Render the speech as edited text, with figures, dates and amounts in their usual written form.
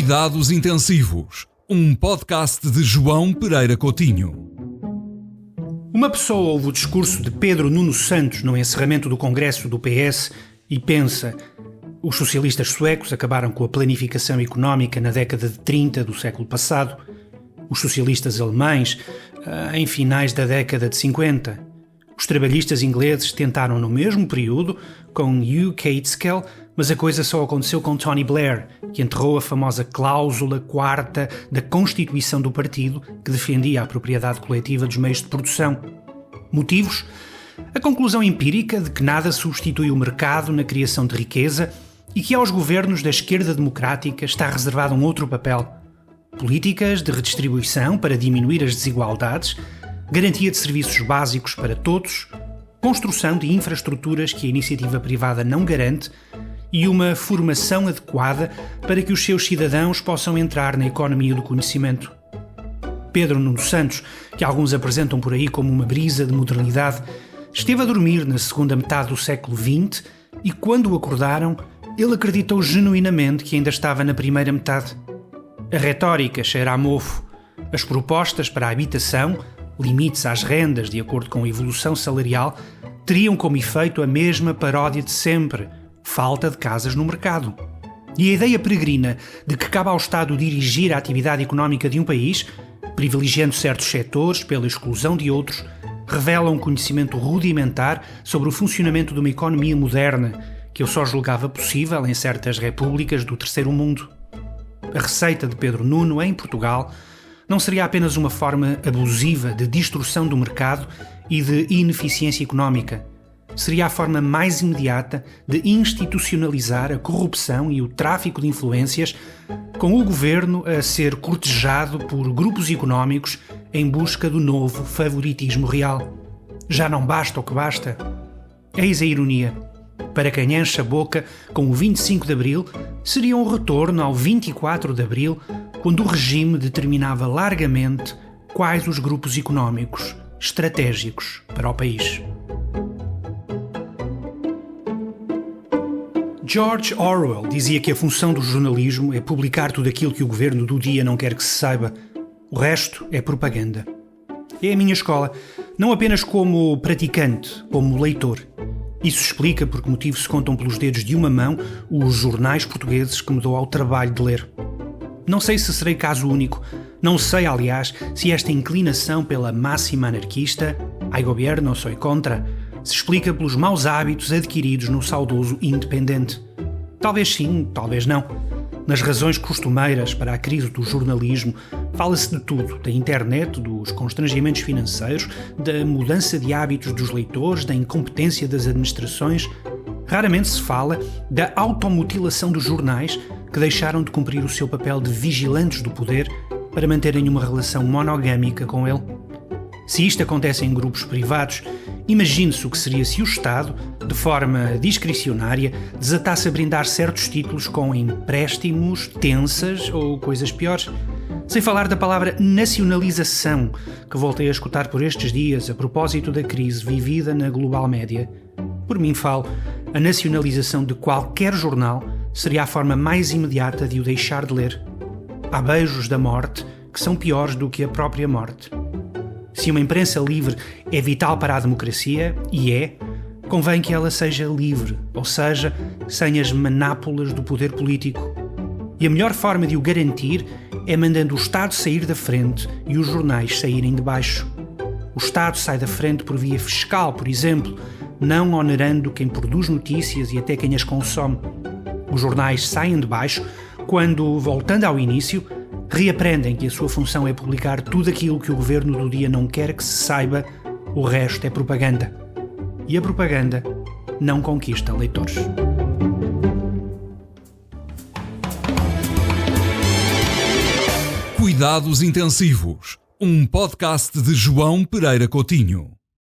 Cuidados Intensivos, um podcast de João Pereira Coutinho. Uma pessoa ouve o discurso de Pedro Nuno Santos no encerramento do Congresso do PS e pensa: os socialistas suecos acabaram com a planificação económica na década de 30 do século passado, os socialistas alemães em finais da década de 50, os trabalhistas ingleses tentaram no mesmo período com Hugh Cateskell, mas a coisa só aconteceu com Tony Blair, que enterrou a famosa cláusula 4ª da Constituição do partido que defendia a propriedade coletiva dos meios de produção. Motivos? A conclusão empírica de que nada substitui o mercado na criação de riqueza e que aos governos da esquerda democrática está reservado um outro papel. Políticas de redistribuição para diminuir as desigualdades, garantia de serviços básicos para todos, construção de infraestruturas que a iniciativa privada não garante e uma formação adequada para que os seus cidadãos possam entrar na economia do conhecimento. Pedro Nuno Santos, que alguns apresentam por aí como uma brisa de modernidade, esteve a dormir na segunda metade do século XX e, quando o acordaram, ele acreditou genuinamente que ainda estava na primeira metade. A retórica cheira a mofo. As propostas para a habitação, limites às rendas de acordo com a evolução salarial, teriam como efeito a mesma paródia de sempre: falta de casas no mercado. E a ideia peregrina de que cabe ao Estado dirigir a atividade económica de um país, privilegiando certos setores pela exclusão de outros, revela um conhecimento rudimentar sobre o funcionamento de uma economia moderna que eu só julgava possível em certas repúblicas do terceiro mundo. A receita de Pedro Nuno em Portugal não seria apenas uma forma abusiva de destruição do mercado e de ineficiência económica. Seria a forma mais imediata de institucionalizar a corrupção e o tráfico de influências, com o governo a ser cortejado por grupos económicos em busca do novo favoritismo real. Já não basta o que basta? Eis a ironia. Para quem enche a boca com o 25 de Abril, seria um retorno ao 24 de Abril, quando o regime determinava largamente quais os grupos económicos estratégicos para o país. George Orwell dizia que a função do jornalismo é publicar tudo aquilo que o governo do dia não quer que se saiba. O resto é propaganda. É a minha escola, não apenas como praticante, como leitor. Isso explica por que motivo se contam pelos dedos de uma mão os jornais portugueses que me dou ao trabalho de ler. Não sei se serei caso único, não sei, aliás, se esta inclinação pela máxima anarquista, "Hay gobierno, soy contra", se explica pelos maus hábitos adquiridos no saudoso Independente. Talvez sim, talvez não. Nas razões costumeiras para a crise do jornalismo, fala-se de tudo, da internet, dos constrangimentos financeiros, da mudança de hábitos dos leitores, da incompetência das administrações. Raramente se fala da automutilação dos jornais, que deixaram de cumprir o seu papel de vigilantes do poder para manterem uma relação monogâmica com ele. Se isto acontece em grupos privados, imagine-se o que seria se o Estado, de forma discricionária, desatasse a brindar certos títulos com empréstimos, tensas ou coisas piores. Sem falar da palavra nacionalização, que voltei a escutar por estes dias a propósito da crise vivida na global média. Por mim falo, a nacionalização de qualquer jornal seria a forma mais imediata de o deixar de ler. Há beijos da morte que são piores do que a própria morte. Se uma imprensa livre é vital para a democracia, e é, convém que ela seja livre, ou seja, sem as manápolas do poder político. E a melhor forma de o garantir é mandando o Estado sair da frente e os jornais saírem de baixo. O Estado sai da frente por via fiscal, por exemplo, não onerando quem produz notícias e até quem as consome. Os jornais saem de baixo quando, voltando ao início, reaprendem que a sua função é publicar tudo aquilo que o governo do dia não quer que se saiba, o resto é propaganda. E a propaganda não conquista leitores. Cuidados Intensivos, um podcast de João Pereira Coutinho.